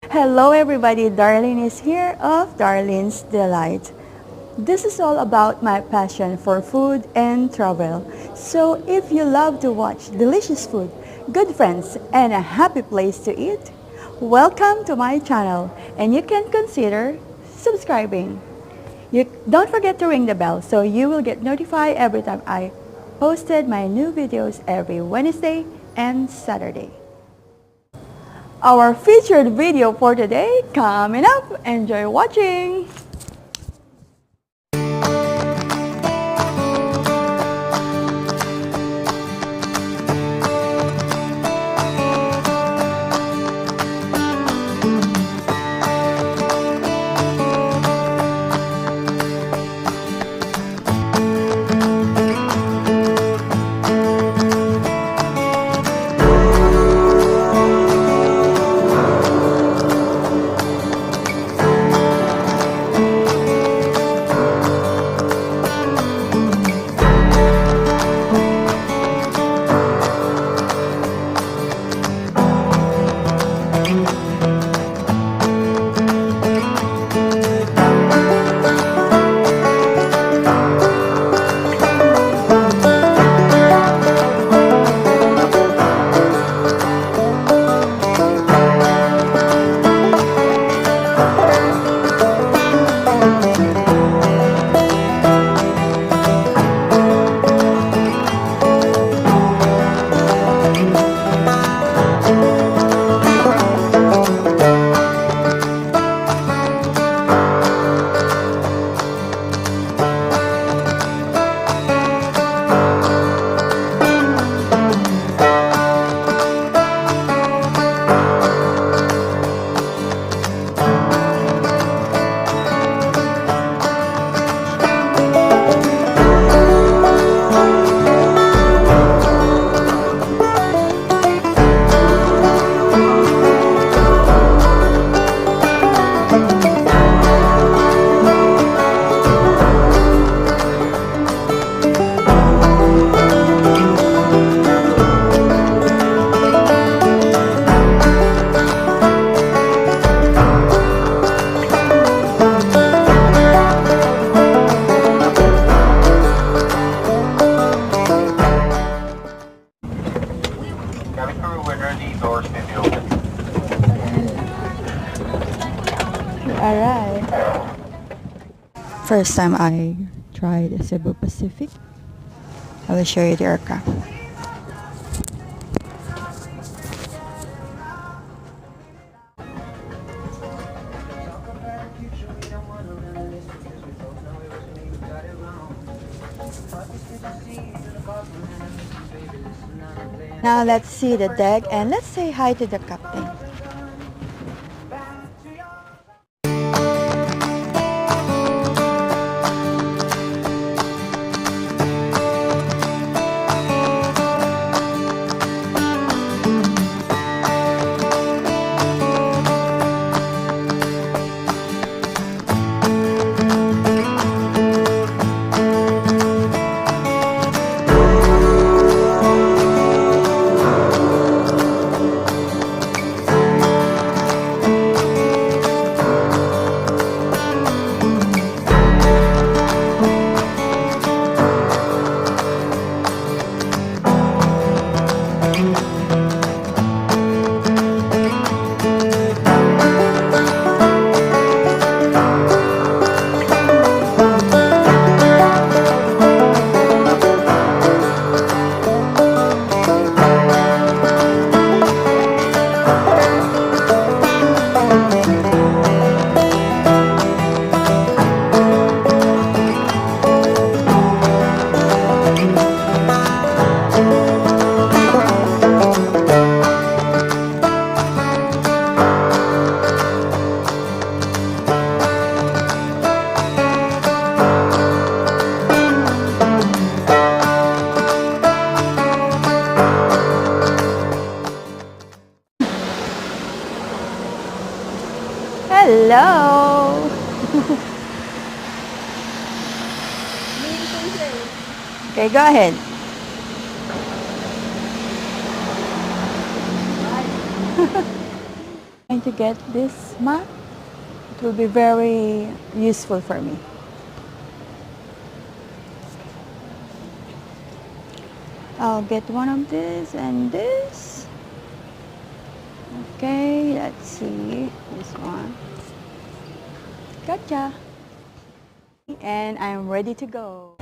Hello everybody, Darlene is here of Darlene's Delight. This is all about my passion for food and travel. So if you love to watch delicious food, good friends, and a happy place to eat, welcome to my channel and you can consider subscribing. You don't forget to ring the bell so you will get notified every time I posted my new videos every Wednesday and Saturday. Our featured video for today coming up. Enjoy watching! Cabin crew, when ready, doors may be open. Alright. First time I tried Cebu Pacific. I will show you the aircraft. Now let's see the deck and let's say hi to the captain. Hello! Okay, go ahead. going to get this mat, it will be very useful for me. I'll get one of this and this. Okay, let's see this one. Gotcha. And I'm ready to go.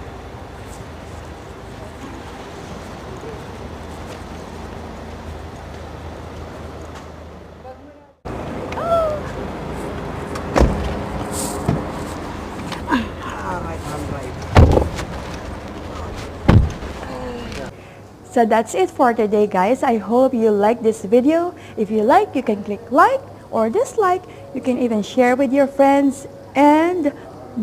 So that's it for today, guys. I hope you like this video. If you like, you can click like or dislike. You can even share with your friends. And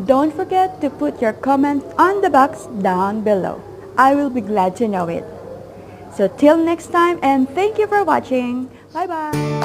don't forget to put your comment on the box down below. I will be glad to know it. So till next time, and thank you for watching. Bye-bye.